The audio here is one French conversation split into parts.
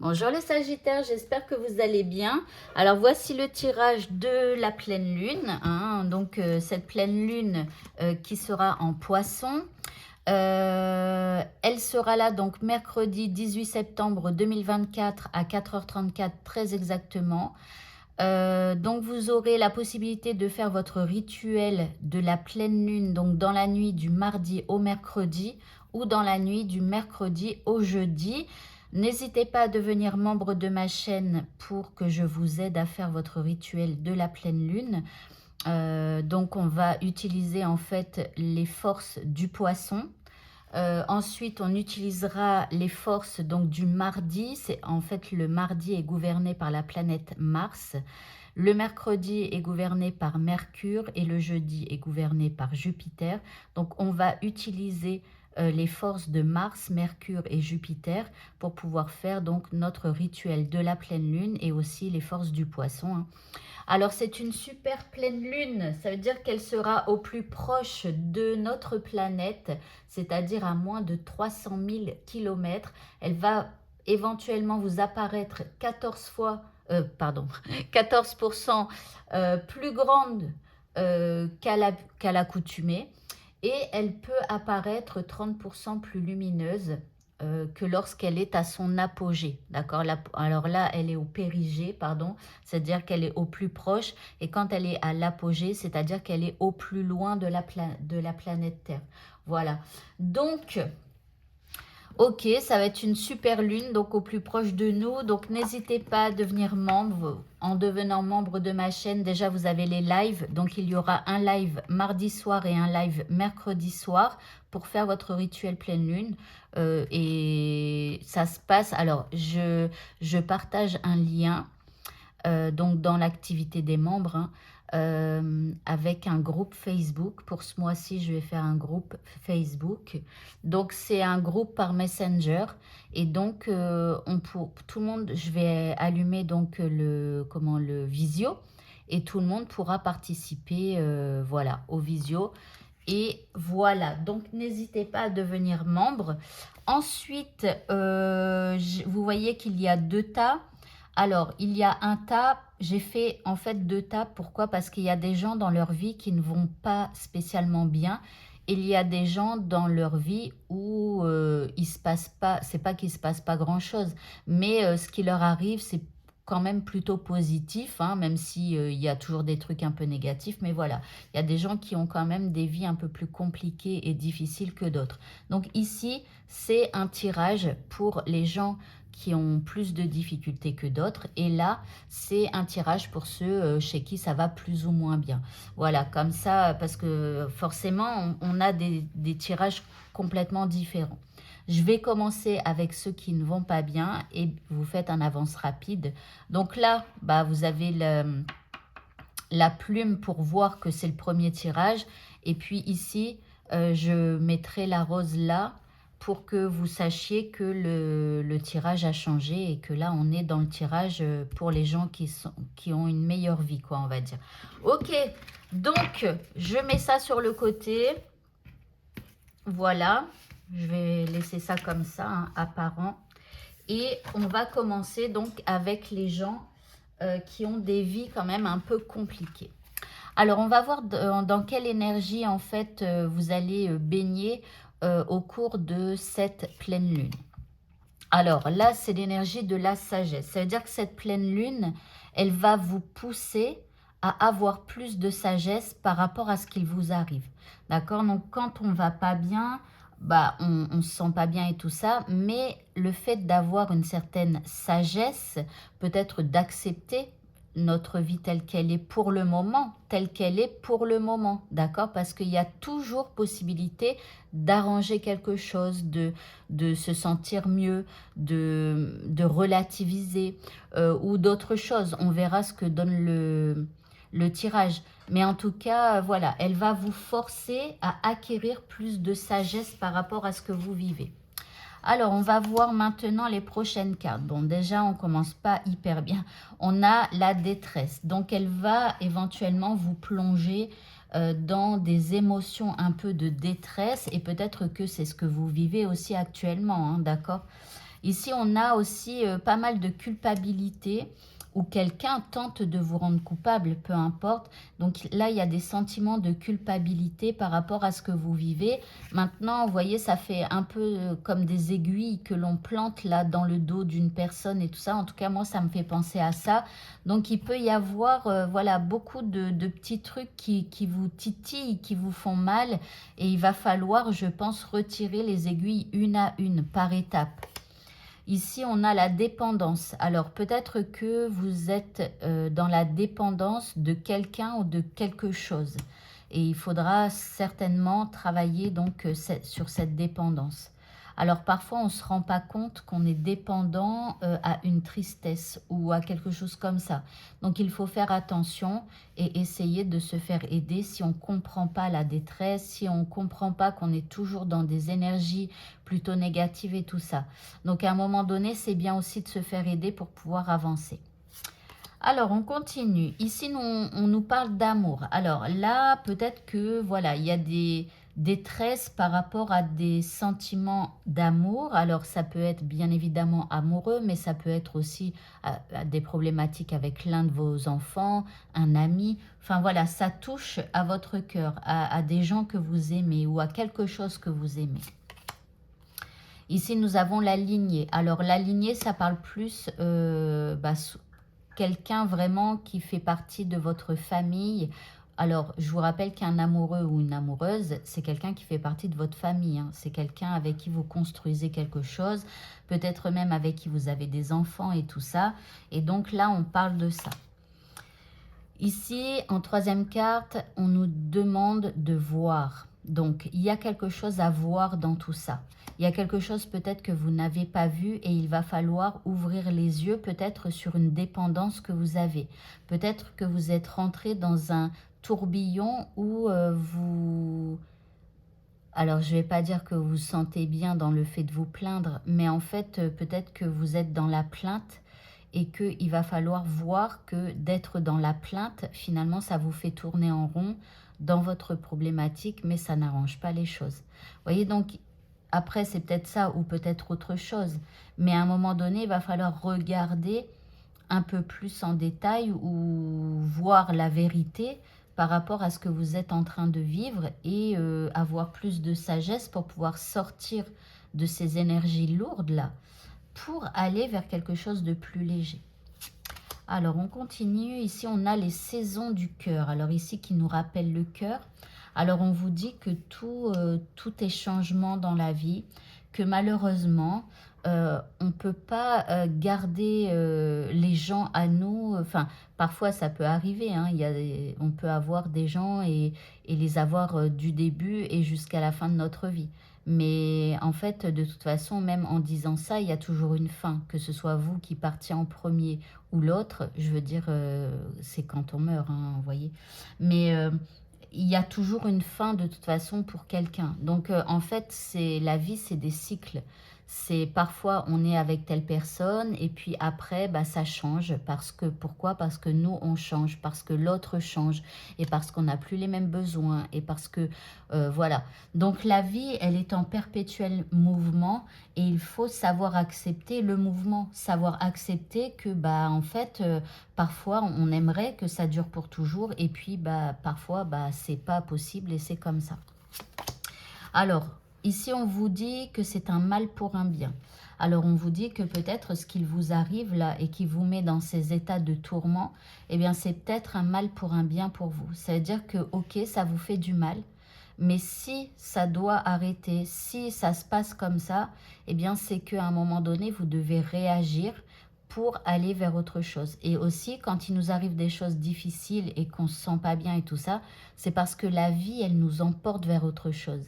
Bonjour les Sagittaires, j'espère que vous allez bien. Alors voici le tirage de la pleine lune, hein. Donc cette pleine lune qui sera en Poisson. Elle sera là donc mercredi 18 septembre 2024 à 4h34 très exactement. Donc vous aurez la possibilité de faire votre rituel de la pleine lune donc dans la nuit du mardi au mercredi ou dans la nuit du mercredi au jeudi. N'hésitez pas à devenir membre de ma chaîne pour que je vous aide à faire votre rituel de la pleine lune. Donc on va utiliser en fait les forces du poisson. Ensuite, on utilisera les forces donc du mardi. C'est en fait le mardi est gouverné par la planète Mars. Le mercredi est gouverné par Mercure et le jeudi est gouverné par Jupiter. Donc, on va utiliser les forces de Mars, Mercure et Jupiter pour pouvoir faire donc notre rituel de la pleine lune et aussi les forces du poisson, hein. Alors, c'est une super pleine lune, ça veut dire qu'elle sera au plus proche de notre planète, c'est-à-dire à moins de 300 000 km. Elle va éventuellement vous apparaître 14% plus grande qu'à l'accoutumée, et elle peut apparaître 30% plus lumineuse que lorsqu'elle est à son apogée, d'accord? Alors là, elle est au périgée, pardon, c'est-à-dire qu'elle est au plus proche, et quand elle est à l'apogée, c'est-à-dire qu'elle est au plus loin de la planète Terre. Voilà. Donc, ok, ça va être une super lune, donc au plus proche de nous. Donc, n'hésitez pas à devenir membre. En devenant membre de ma chaîne, déjà, vous avez les lives. Donc, il y aura un live mardi soir et un live mercredi soir pour faire votre rituel pleine lune. Et ça se passe... Alors, je partage un lien donc dans l'activité des membres, hein, avec un groupe Facebook. Pour ce mois-ci, je vais faire un groupe Facebook. Donc, c'est un groupe par Messenger. Et donc, tout le monde, je vais allumer donc le visio. Et tout le monde pourra participer voilà, au visio. Et voilà, donc n'hésitez pas à devenir membre. Ensuite, vous voyez qu'il y a deux tas. Alors, il y a un tas, j'ai fait en fait deux tas. Pourquoi? Parce qu'il y a des gens dans leur vie qui ne vont pas spécialement bien. Et il y a des gens dans leur vie où il se passe pas, c'est pas qu'il se passe pas grand-chose, mais ce qui leur arrive, c'est quand même plutôt positif, hein, même si il y a toujours des trucs un peu négatifs. Mais voilà, il y a des gens qui ont quand même des vies un peu plus compliquées et difficiles que d'autres. Donc ici, c'est un tirage pour les gens qui ont plus de difficultés que d'autres. Et là, c'est un tirage pour ceux chez qui ça va plus ou moins bien. Voilà, comme ça, parce que forcément, on a des tirages complètement différents. Je vais commencer avec ceux qui ne vont pas bien et vous faites un avance rapide. Donc là, bah, vous avez la plume pour voir que c'est le premier tirage. Et puis ici, je mettrai la rose là pour que vous sachiez que le tirage a changé et que là, on est dans le tirage pour les gens qui ont une meilleure vie, quoi, on va dire. Ok, donc, je mets ça sur le côté. Voilà, je vais laisser ça comme ça, hein, apparent. Et on va commencer donc avec les gens qui ont des vies quand même un peu compliquées. Alors, on va voir dans quelle énergie, en fait, vous allez baigner au cours de cette pleine lune. Alors, là, c'est l'énergie de la sagesse. Ça veut dire que cette pleine lune, elle va vous pousser à avoir plus de sagesse par rapport à ce qu'il vous arrive. D'accord? Donc, quand on va pas bien, bah, on ne se sent pas bien et tout ça, mais le fait d'avoir une certaine sagesse, peut-être d'accepter notre vie telle qu'elle est pour le moment, d'accord? Parce qu'il y a toujours possibilité d'arranger quelque chose, de se sentir mieux, de relativiser ou d'autres choses. On verra ce que donne le tirage. Mais en tout cas, voilà, elle va vous forcer à acquérir plus de sagesse par rapport à ce que vous vivez. Alors, on va voir maintenant les prochaines cartes. Bon, déjà, on commence pas hyper bien. On a la détresse. Donc, elle va éventuellement vous plonger dans des émotions un peu de détresse. Et peut-être que c'est ce que vous vivez aussi actuellement, hein, d'accord? Ici, on a aussi pas mal de culpabilité ou quelqu'un tente de vous rendre coupable, peu importe. Donc là, il y a des sentiments de culpabilité par rapport à ce que vous vivez. Maintenant, vous voyez, ça fait un peu comme des aiguilles que l'on plante là dans le dos d'une personne et tout ça. En tout cas, moi, ça me fait penser à ça. Donc, il peut y avoir voilà, beaucoup de petits trucs qui vous titillent, qui vous font mal. Et il va falloir, je pense, retirer les aiguilles une à une, par étapes. Ici, on a la dépendance. Alors, peut-être que vous êtes dans la dépendance de quelqu'un ou de quelque chose. Et il faudra certainement travailler donc sur cette dépendance. Alors, parfois, on ne se rend pas compte qu'on est dépendant à une tristesse ou à quelque chose comme ça. Donc, il faut faire attention et essayer de se faire aider si on ne comprend pas la détresse, si on ne comprend pas qu'on est toujours dans des énergies plutôt négatives et tout ça. Donc, à un moment donné, c'est bien aussi de se faire aider pour pouvoir avancer. Alors, on continue. Ici, on nous parle d'amour. Alors là, peut-être que, voilà, il y a des détresses par rapport à des sentiments d'amour. Alors, ça peut être bien évidemment amoureux, mais ça peut être aussi à des problématiques avec l'un de vos enfants, un ami. Enfin, voilà, ça touche à votre cœur, à des gens que vous aimez ou à quelque chose que vous aimez. Ici, nous avons la lignée. Alors, la lignée, ça parle plus quelqu'un vraiment qui fait partie de votre famille. Alors, je vous rappelle qu'un amoureux ou une amoureuse, c'est quelqu'un qui fait partie de votre famille. Hein. C'est quelqu'un avec qui vous construisez quelque chose, peut-être même avec qui vous avez des enfants et tout ça. Et donc là, on parle de ça. Ici, en troisième carte, on nous demande de voir. Donc, il y a quelque chose à voir dans tout ça. Il y a quelque chose peut-être que vous n'avez pas vu et il va falloir ouvrir les yeux peut-être sur une dépendance que vous avez. Peut-être que vous êtes rentré dans un tourbillon où vous... Alors, je ne vais pas dire que vous vous sentez bien dans le fait de vous plaindre, mais en fait, peut-être que vous êtes dans la plainte et qu'il va falloir voir que d'être dans la plainte, finalement, ça vous fait tourner en rond dans votre problématique, mais ça n'arrange pas les choses. Vous voyez, donc, après, c'est peut-être ça ou peut-être autre chose. Mais à un moment donné, il va falloir regarder un peu plus en détail ou voir la vérité par rapport à ce que vous êtes en train de vivre et avoir plus de sagesse pour pouvoir sortir de ces énergies lourdes-là pour aller vers quelque chose de plus léger. Alors, on continue. Ici, on a les saisons du cœur. Alors, ici, qui nous rappelle le cœur. Alors, on vous dit que tout est changement dans la vie, que malheureusement, on ne peut pas garder les gens à nous. Enfin, parfois, ça peut arriver. Hein, on peut avoir des gens et les avoir du début et jusqu'à la fin de notre vie. Mais en fait, de toute façon, même en disant ça, il y a toujours une fin. Que ce soit vous qui partiez en premier ou l'autre, je veux dire, c'est quand on meurt, hein, vous voyez. Mais il y a toujours une fin de toute façon pour quelqu'un. Donc en fait, la vie, c'est des cycles. C'est parfois on est avec telle personne et puis après ça change pourquoi? Parce que nous on change, parce que l'autre change et parce qu'on n'a plus les mêmes besoins et parce que voilà. Donc la vie, elle est en perpétuel mouvement et il faut savoir accepter le mouvement, savoir accepter que en fait parfois on aimerait que ça dure pour toujours et puis parfois c'est pas possible et c'est comme ça. Alors, ici, on vous dit que c'est un mal pour un bien. Alors, on vous dit que peut-être ce qu'il vous arrive là et qui vous met dans ces états de tourment, eh bien, c'est peut-être un mal pour un bien pour vous. Ça veut dire que, ok, ça vous fait du mal, mais si ça doit arrêter, si ça se passe comme ça, eh bien, c'est qu'à un moment donné, vous devez réagir pour aller vers autre chose. Et aussi, quand il nous arrive des choses difficiles et qu'on ne se sent pas bien et tout ça, c'est parce que la vie, elle nous emporte vers autre chose.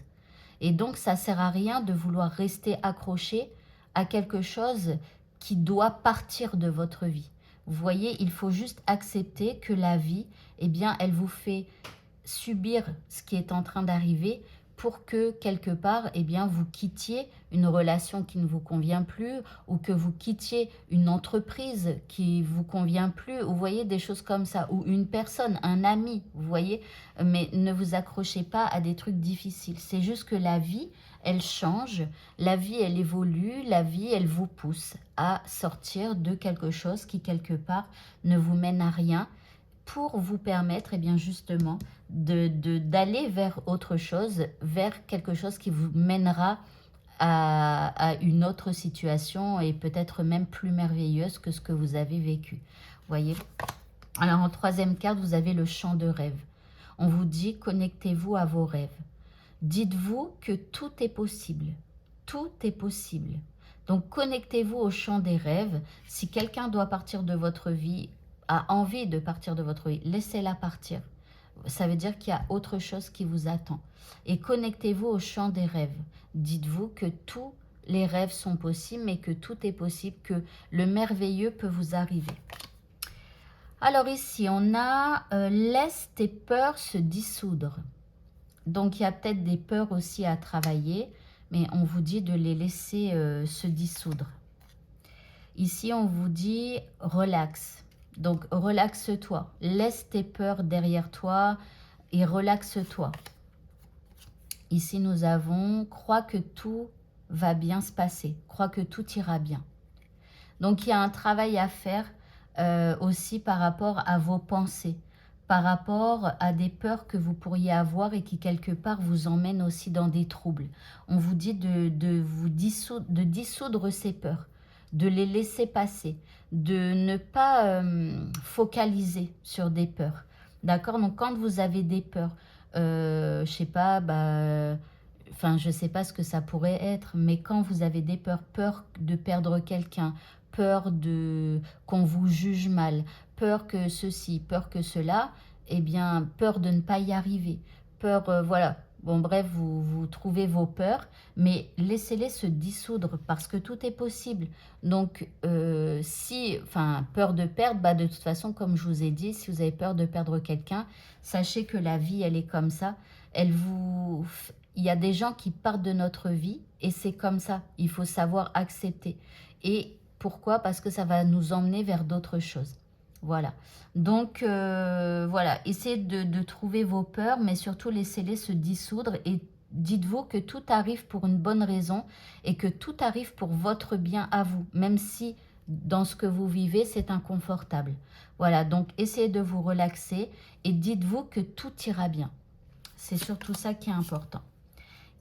Et donc, ça ne sert à rien de vouloir rester accroché à quelque chose qui doit partir de votre vie. Vous voyez, il faut juste accepter que la vie, eh bien, elle vous fait subir ce qui est en train d'arriver pour que quelque part, eh bien, vous quittiez une relation qui ne vous convient plus ou que vous quittiez une entreprise qui vous convient plus. Vous voyez, des choses comme ça. Ou une personne, un ami, vous voyez. Mais ne vous accrochez pas à des trucs difficiles. C'est juste que la vie, elle change. La vie, elle évolue. La vie, elle vous pousse à sortir de quelque chose qui, quelque part, ne vous mène à rien, pour vous permettre, eh bien justement, d'aller vers autre chose, vers quelque chose qui vous mènera à une autre situation et peut-être même plus merveilleuse que ce que vous avez vécu. Voyez. Alors en troisième carte, vous avez le champ de rêve. On vous dit, connectez-vous à vos rêves. Dites-vous que tout est possible. Tout est possible. Donc connectez-vous au champ des rêves. Si quelqu'un doit partir de votre vie, a envie de partir de votre vie, laissez-la partir. Ça veut dire qu'il y a autre chose qui vous attend. Et connectez-vous au champ des rêves. Dites-vous que tous les rêves sont possibles, mais que tout est possible, que le merveilleux peut vous arriver. Alors ici, on a laisse tes peurs se dissoudre. Donc il y a peut-être des peurs aussi à travailler, mais on vous dit de les laisser se dissoudre. Ici, on vous dit relax. Donc, relaxe-toi. Laisse tes peurs derrière toi et relaxe-toi. Ici, nous avons crois que tout va bien se passer. Crois que tout ira bien. Donc, il y a un travail à faire aussi par rapport à vos pensées, par rapport à des peurs que vous pourriez avoir et qui, quelque part, vous emmènent aussi dans des troubles. On vous dit de dissoudre ces peurs, de les laisser passer, de ne pas focaliser sur des peurs. D'accord? Donc, quand vous avez des peurs, je sais pas, enfin, je sais pas ce que ça pourrait être, mais quand vous avez des peurs, peur de perdre quelqu'un, peur qu'on vous juge mal, peur que ceci, peur que cela, eh bien, peur de ne pas y arriver, peur, voilà. Bon, bref, vous trouvez vos peurs, mais laissez-les se dissoudre parce que tout est possible. Donc, peur de perdre, de toute façon, comme je vous ai dit, si vous avez peur de perdre quelqu'un, sachez que la vie, elle est comme ça. Il y a des gens qui partent de notre vie et c'est comme ça. Il faut savoir accepter. Et pourquoi? Parce que ça va nous emmener vers d'autres choses. Voilà. Donc, voilà. Essayez de trouver vos peurs, mais surtout laissez-les se dissoudre et dites-vous que tout arrive pour une bonne raison et que tout arrive pour votre bien à vous, même si dans ce que vous vivez, c'est inconfortable. Voilà, donc essayez de vous relaxer et dites-vous que tout ira bien. C'est surtout ça qui est important.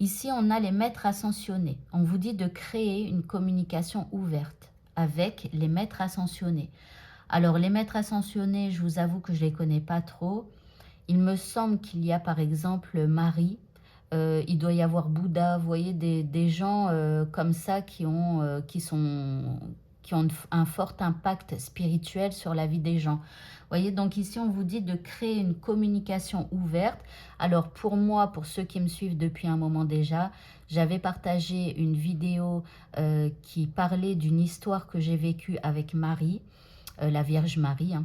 Ici, on a les maîtres ascensionnés. On vous dit de créer une communication ouverte avec les maîtres ascensionnés. Alors, les maîtres ascensionnés, je vous avoue que je ne les connais pas trop. Il me semble qu'il y a par exemple Marie, il doit y avoir Bouddha, vous voyez, des gens comme ça qui ont un fort impact spirituel sur la vie des gens. Vous voyez, donc ici, on vous dit de créer une communication ouverte. Alors, pour moi, pour ceux qui me suivent depuis un moment déjà, j'avais partagé une vidéo qui parlait d'une histoire que j'ai vécue avec Marie, la Vierge Marie, hein.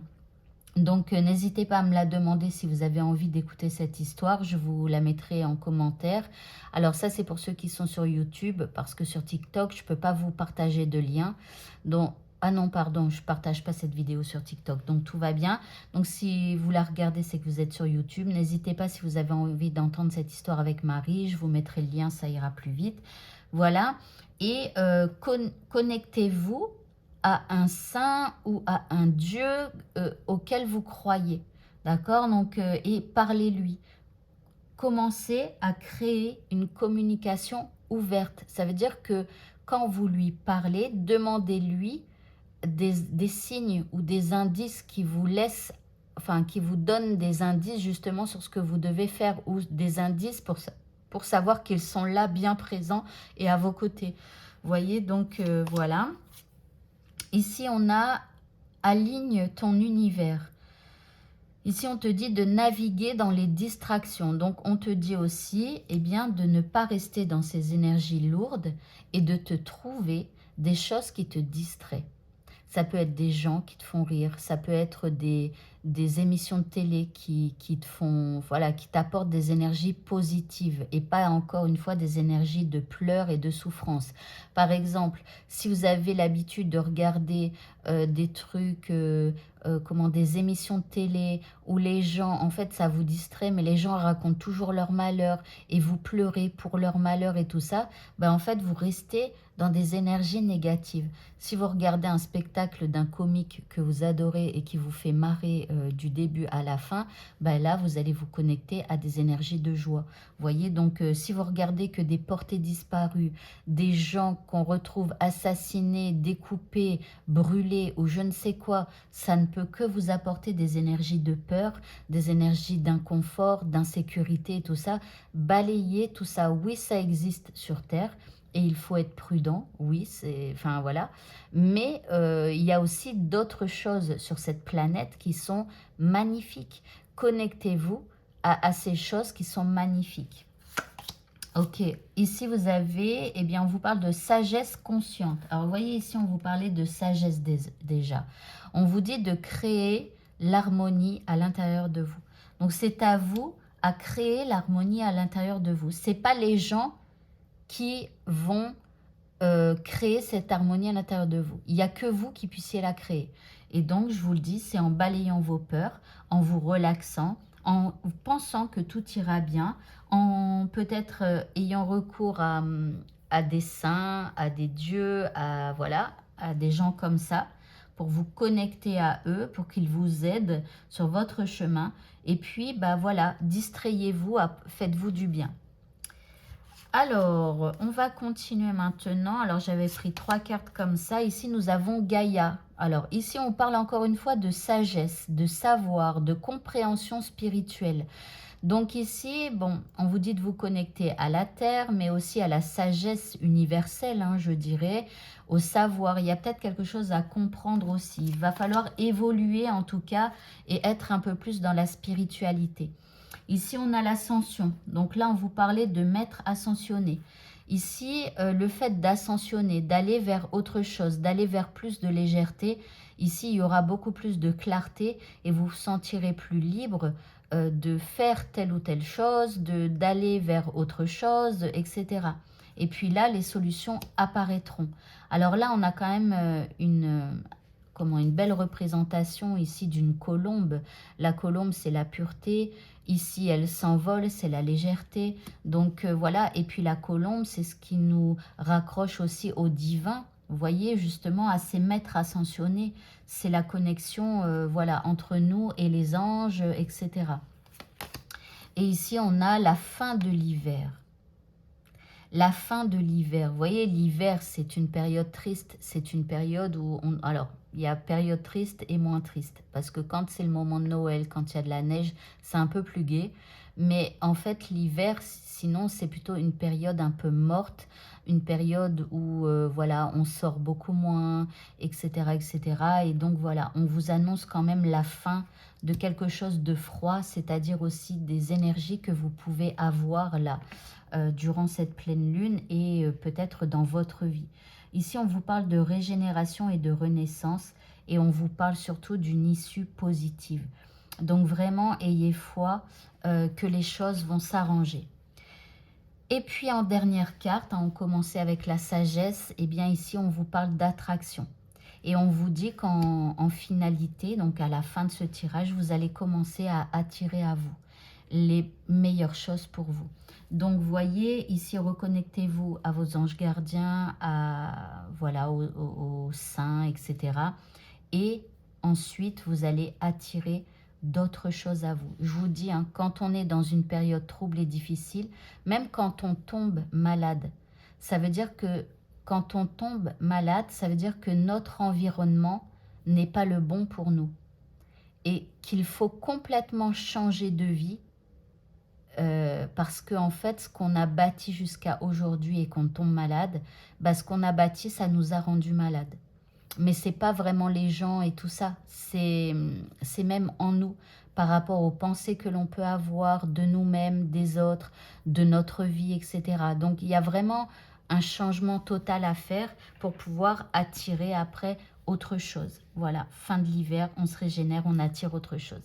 Donc, n'hésitez pas à me la demander si vous avez envie d'écouter cette histoire. Je vous la mettrai en commentaire. Alors, ça, c'est pour ceux qui sont sur YouTube, parce que sur TikTok, je ne peux pas vous partager de lien. Donc, ah non, pardon, je ne partage pas cette vidéo sur TikTok. Donc, tout va bien. Donc, si vous la regardez, c'est que vous êtes sur YouTube. N'hésitez pas si vous avez envie d'entendre cette histoire avec Marie. Je vous mettrai le lien, ça ira plus vite. Voilà. Et connectez-vous à un saint ou à un Dieu auquel vous croyez. D'accord? Donc, et parlez-lui. Commencez à créer une communication ouverte. Ça veut dire que quand vous lui parlez, demandez-lui des signes ou des indices qui vous laissent, enfin, qui vous donnent des indices justement sur ce que vous devez faire ou des indices pour savoir qu'ils sont là, bien présents et à vos côtés. Vous voyez, donc voilà. Ici, on a « Aligne ton univers ». Ici, on te dit de naviguer dans les distractions. Donc, on te dit aussi de ne pas rester dans ces énergies lourdes et de te trouver des choses qui te distraient. Ça peut être des gens qui te font rire, ça peut être des des émissions de télé qui te font, voilà, qui t'apportent des énergies positives et pas encore une fois des énergies de pleurs et de souffrance. Par exemple, si vous avez l'habitude de regarder des trucs, comment, des émissions de télé où les gens, en fait, ça vous distrait, mais les gens racontent toujours leur malheur et vous pleurez pour leur malheur et tout ça, ben en fait, vous restez dans des énergies négatives. Si vous regardez un spectacle d'un comique que vous adorez et qui vous fait marrer du début à la fin, ben là, vous allez vous connecter à des énergies de joie. Vous voyez, donc si vous regardez que des portées disparues, des gens qu'on retrouve assassinés, découpés, brûlés ou je ne sais quoi, ça ne peut que vous apporter des énergies de peur, des énergies d'inconfort, d'insécurité et tout ça. Balayez tout ça. Oui, ça existe sur Terre. Et il faut être prudent, oui, c'est, enfin voilà. Mais il y a aussi d'autres choses sur cette planète qui sont magnifiques. Connectez-vous à ces choses qui sont magnifiques. Ok, ici vous avez, eh bien on vous parle de sagesse consciente. Alors vous voyez ici on vous parlait de sagesse déjà. On vous dit de créer l'harmonie à l'intérieur de vous. Donc c'est à vous à créer l'harmonie à l'intérieur de vous. C'est pas les gens qui vont créer cette harmonie à l'intérieur de vous. Il n'y a que vous qui puissiez la créer. Et donc, je vous le dis, c'est en balayant vos peurs, en vous relaxant, en pensant que tout ira bien, en peut-être ayant recours à des saints, à des dieux, à, voilà, à des gens comme ça, pour vous connecter à eux, pour qu'ils vous aident sur votre chemin. Et puis, bah voilà, distrayez-vous, faites-vous du bien. Alors, on va continuer maintenant. Alors, j'avais pris 3 cartes comme ça. Ici, nous avons Gaïa. Alors, ici, on parle encore une fois de sagesse, de savoir, de compréhension spirituelle. Donc ici, bon, on vous dit de vous connecter à la Terre, mais aussi à la sagesse universelle, hein, je dirais, au savoir. Il y a peut-être quelque chose à comprendre aussi. Il va falloir évoluer en tout cas et être un peu plus dans la spiritualité. Ici, on a l'ascension. Donc là, on vous parlait de maître ascensionné. Ici, le fait d'ascensionner, d'aller vers autre chose, d'aller vers plus de légèreté, ici, il y aura beaucoup plus de clarté et vous vous sentirez plus libre de faire telle ou telle chose, d'aller vers autre chose, etc. Et puis là, les solutions apparaîtront. Alors là, on a quand même une belle représentation ici d'une colombe. La colombe, c'est la pureté. Ici, elle s'envole, c'est la légèreté. Donc voilà, et puis la colombe, c'est ce qui nous raccroche aussi au divin. Vous voyez, justement, à ces maîtres ascensionnés. C'est la connexion voilà, entre nous et les anges, etc. Et ici, on a la fin de l'hiver. La fin de l'hiver. Vous voyez, l'hiver, c'est une période triste. C'est une période où alors, il y a période triste et moins triste. Parce que quand c'est le moment de Noël, quand il y a de la neige, c'est un peu plus gai. Mais en fait, l'hiver, sinon, c'est plutôt une période un peu morte. Une période où, voilà, on sort beaucoup moins, etc., etc. Et donc, voilà, on vous annonce quand même la fin de quelque chose de froid, c'est-à-dire aussi des énergies que vous pouvez avoir là durant cette pleine lune et peut-être dans votre vie. Ici, on vous parle de régénération et de renaissance et on vous parle surtout d'une issue positive. Donc vraiment, ayez foi que les choses vont s'arranger. Et puis en dernière carte, on commençait avec la sagesse, et bien ici on vous parle d'attraction. Et on vous dit qu'en finalité, donc à la fin de ce tirage, vous allez commencer à attirer à vous les meilleures choses pour vous. Donc, voyez, ici, reconnectez-vous à vos anges gardiens, voilà, aux saints, etc. Et ensuite, vous allez attirer d'autres choses à vous. Je vous dis, hein, quand on est dans une période trouble et difficile, même quand on tombe malade, ça veut dire que quand on tombe malade, ça veut dire que notre environnement n'est pas le bon pour nous et qu'il faut complètement changer de vie parce que en fait, ce qu'on a bâti jusqu'à aujourd'hui et qu'on tombe malade, bah, ce qu'on a bâti, ça nous a rendu malade. Mais c'est pas vraiment les gens et tout ça, c'est même en nous, par rapport aux pensées que l'on peut avoir de nous-mêmes, des autres, de notre vie, etc. Donc il y a vraiment un changement total à faire pour pouvoir attirer après autre chose. Voilà, fin de l'hiver, on se régénère, on attire autre chose.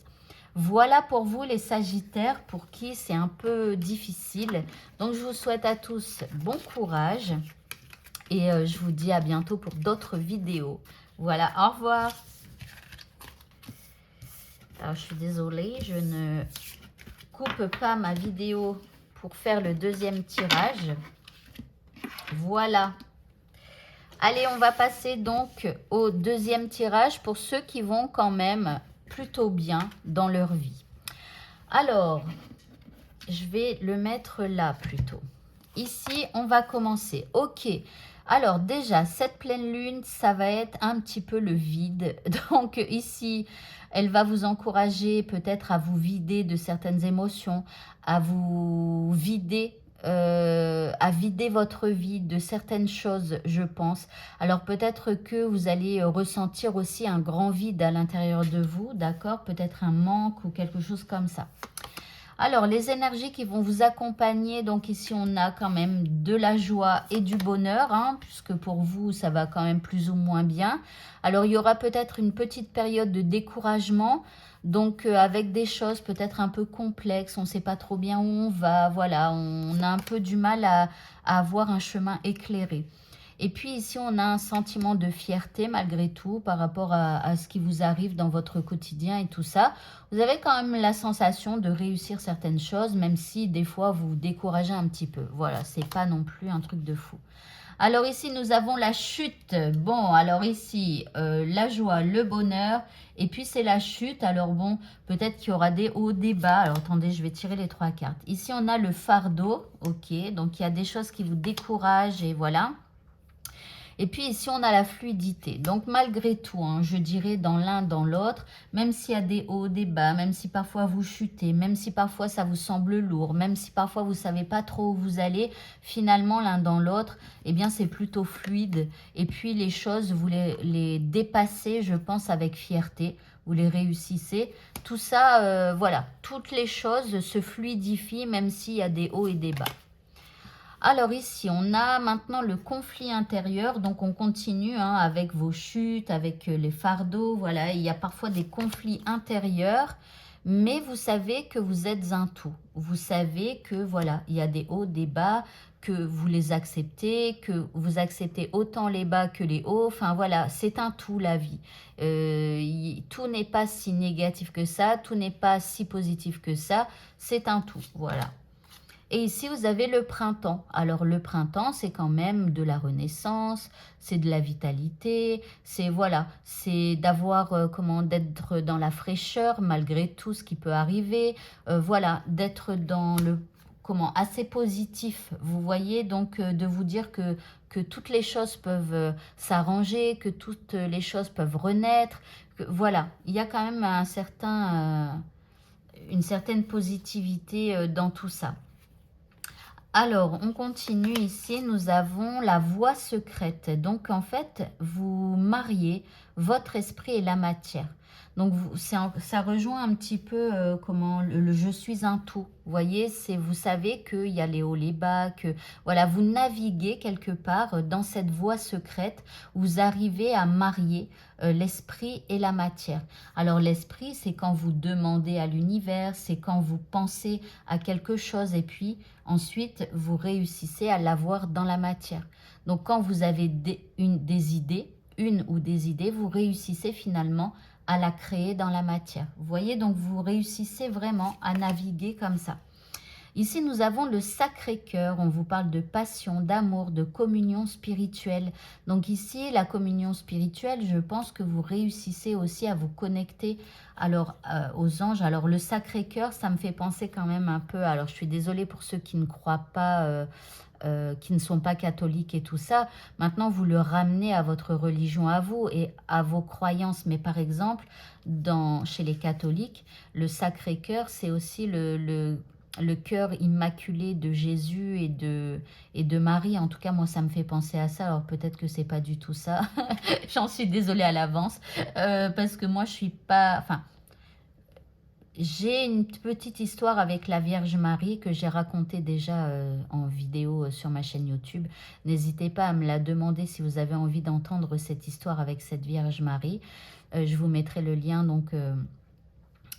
Voilà pour vous les Sagittaires, pour qui c'est un peu difficile. Donc, je vous souhaite à tous bon courage. Et je vous dis à bientôt pour d'autres vidéos. Voilà, au revoir. Alors, je suis désolée, je ne coupe pas ma vidéo pour faire le deuxième tirage. Voilà. Allez, on va passer donc au deuxième tirage pour ceux qui vont quand même plutôt bien dans leur vie. Alors, je vais le mettre là plutôt. Ici, on va commencer. Ok. Alors déjà, cette pleine lune, ça va être un petit peu le vide. Donc ici, elle va vous encourager peut-être à vous vider de certaines émotions, à vous vider, à vider votre vie de certaines choses, je pense. Alors peut-être que vous allez ressentir aussi un grand vide à l'intérieur de vous, d'accord? Peut-être un manque ou quelque chose comme ça. Alors, les énergies qui vont vous accompagner, donc ici, on a quand même de la joie et du bonheur, hein, puisque pour vous, ça va quand même plus ou moins bien. Alors, il y aura peut-être une petite période de découragement, donc avec des choses peut-être un peu complexes, on ne sait pas trop bien où on va, voilà, on a un peu du mal à avoir un chemin éclairé. Et puis ici, on a un sentiment de fierté malgré tout par rapport à ce qui vous arrive dans votre quotidien et tout ça. Vous avez quand même la sensation de réussir certaines choses, même si des fois vous vous découragez un petit peu. Voilà, c'est pas non plus un truc de fou. Alors ici, nous avons la chute. Bon, alors ici, la joie, le bonheur. Et puis, c'est la chute. Alors bon, peut-être qu'il y aura des hauts, des bas. Alors attendez, je vais tirer les 3 cartes. Ici, on a le fardeau. Ok, donc il y a des choses qui vous découragent et voilà. Et puis ici, on a la fluidité. Donc, malgré tout, hein, je dirais dans l'un, dans l'autre, même s'il y a des hauts, des bas, même si parfois vous chutez, même si parfois ça vous semble lourd, même si parfois vous ne savez pas trop où vous allez, finalement, l'un dans l'autre, eh bien, c'est plutôt fluide. Et puis, les choses, vous les dépassez, je pense, avec fierté. Vous les réussissez. Tout ça, voilà, toutes les choses se fluidifient, même s'il y a des hauts et des bas. Alors ici, on a maintenant le conflit intérieur, donc on continue hein, avec vos chutes, avec les fardeaux, voilà, il y a parfois des conflits intérieurs, mais vous savez que vous êtes un tout. Vous savez que voilà, il y a des hauts, des bas, que vous les acceptez, que vous acceptez autant les bas que les hauts, enfin voilà, c'est un tout la vie. Tout n'est pas si négatif que ça, tout n'est pas si positif que ça, c'est un tout, voilà. Et ici, vous avez le printemps. Alors, le printemps, c'est quand même de la renaissance, c'est de la vitalité, c'est voilà, c'est d'avoir, d'être dans la fraîcheur malgré tout ce qui peut arriver. Voilà, d'être dans le, assez positif, vous voyez, donc de vous dire que toutes les choses peuvent s'arranger, que toutes les choses peuvent renaître. Que, voilà, il y a quand même un certain, une certaine positivité dans tout ça. Alors, on continue ici, nous avons la voie secrète. Donc, en fait, vous mariez votre esprit et la matière. Donc, ça rejoint un petit peu le je suis un tout. Vous voyez, vous savez qu'il y a les hauts, les bas, que voilà, vous naviguez quelque part dans cette voie secrète. Vous arrivez à marier l'esprit et la matière. Alors, l'esprit, c'est quand vous demandez à l'univers, c'est quand vous pensez à quelque chose et puis ensuite, vous réussissez à l'avoir dans la matière. Donc, quand vous avez une ou des idées, vous réussissez finalement à la créer dans la matière. Vous voyez, donc vous réussissez vraiment à naviguer comme ça. Ici, nous avons le Sacré-Cœur. On vous parle de passion, d'amour, de communion spirituelle. Donc ici, la communion spirituelle, je pense que vous réussissez aussi à vous connecter alors, aux anges. Alors, le Sacré-Cœur, ça me fait penser quand même un peu... Alors, je suis désolée pour ceux qui ne croient pas... qui ne sont pas catholiques et tout ça. Maintenant, vous le ramenez à votre religion à vous et à vos croyances. Mais par exemple, chez les catholiques, le Sacré-Cœur, c'est aussi le cœur immaculé de Jésus et de Marie. En tout cas, moi, ça me fait penser à ça. Alors, peut-être que c'est pas du tout ça. J'en suis désolée à l'avance. Parce que moi, je suis pas... Enfin, J'ai une petite histoire avec la Vierge Marie que j'ai racontée déjà en vidéo sur ma chaîne YouTube. N'hésitez pas à me la demander si vous avez envie d'entendre cette histoire avec cette Vierge Marie. Je vous mettrai le lien donc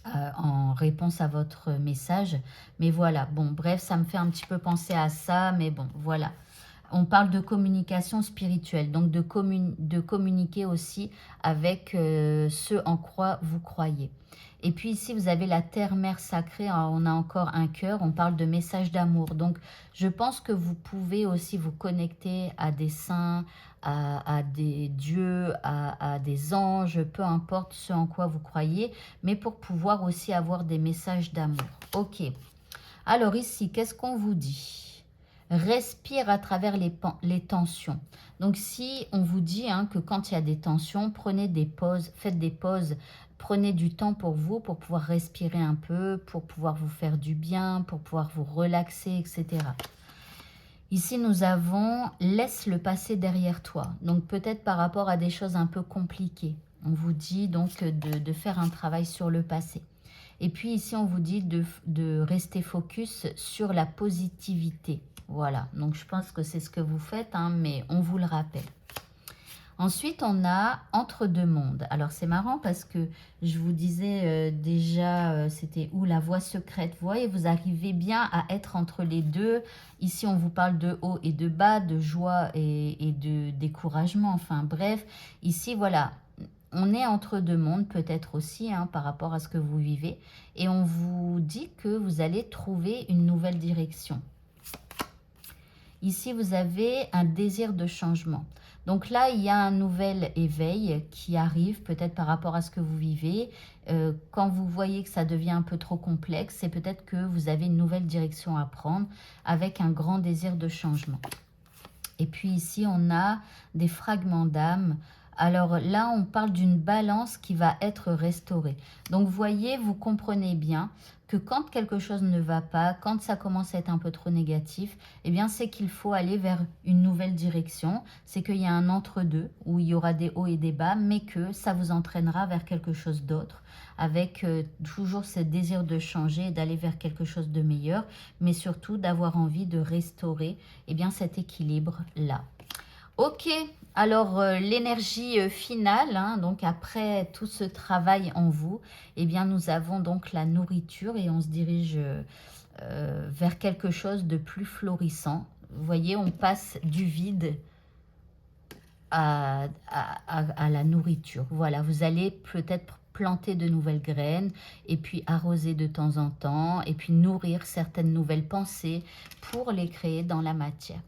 en réponse à votre message. Mais voilà, bon, bref, ça me fait un petit peu penser à ça, mais bon, voilà. On parle de communication spirituelle, donc de communiquer aussi avec ce en quoi vous croyez. Et puis ici, vous avez la terre-mère sacrée, alors on a encore un cœur, on parle de message d'amour. Donc, je pense que vous pouvez aussi vous connecter à des saints, à des dieux, à des anges, peu importe ce en quoi vous croyez, mais pour pouvoir aussi avoir des messages d'amour. Ok, alors ici, qu'est-ce qu'on vous dit? Respire à travers les tensions. Donc si on vous dit que quand il y a des tensions, prenez des pauses, faites des pauses, prenez du temps pour vous, pour pouvoir respirer un peu, pour pouvoir vous faire du bien, pour pouvoir vous relaxer, etc. Ici, nous avons « laisse le passé derrière toi ». Donc peut-être par rapport à des choses un peu compliquées. On vous dit donc de faire un travail sur le passé. Et puis ici, on vous dit de rester focus sur la positivité. Voilà, donc je pense que c'est ce que vous faites, mais on vous le rappelle. Ensuite, on a entre deux mondes. Alors, c'est marrant parce que je vous disais déjà, c'était où la voie secrète. Vous voyez, vous arrivez bien à être entre les deux. Ici, on vous parle de haut et de bas, de joie et de découragement. Enfin, bref, ici, voilà, on est entre deux mondes, peut-être aussi, par rapport à ce que vous vivez. Et on vous dit que vous allez trouver une nouvelle direction. Ici, vous avez un désir de changement. Donc là, il y a un nouvel éveil qui arrive, peut-être par rapport à ce que vous vivez. Quand vous voyez que ça devient un peu trop complexe, c'est peut-être que vous avez une nouvelle direction à prendre avec un grand désir de changement. Et puis ici, on a des fragments d'âme. Alors là, on parle d'une balance qui va être restaurée. Donc, vous voyez, vous comprenez bien que quand quelque chose ne va pas, quand ça commence à être un peu trop négatif, eh bien, c'est qu'il faut aller vers une nouvelle direction. C'est qu'il y a un entre-deux où il y aura des hauts et des bas, mais que ça vous entraînera vers quelque chose d'autre, avec toujours ce désir de changer et d'aller vers quelque chose de meilleur, mais surtout d'avoir envie de restaurer cet équilibre-là. Ok, alors l'énergie finale, donc après tout ce travail en vous, nous avons donc la nourriture et on se dirige vers quelque chose de plus florissant. Vous voyez, on passe du vide à la nourriture. Voilà, vous allez peut-être planter de nouvelles graines et puis arroser de temps en temps et puis nourrir certaines nouvelles pensées pour les créer dans la matière.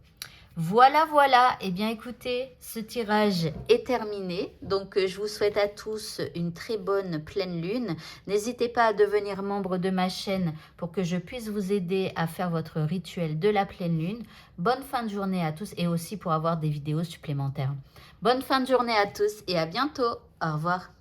Voilà, voilà. Eh bien, écoutez, ce tirage est terminé. Donc, je vous souhaite à tous une très bonne pleine lune. N'hésitez pas à devenir membre de ma chaîne pour que je puisse vous aider à faire votre rituel de la pleine lune. Bonne fin de journée à tous et aussi pour avoir des vidéos supplémentaires. Bonne fin de journée à tous et à bientôt. Au revoir.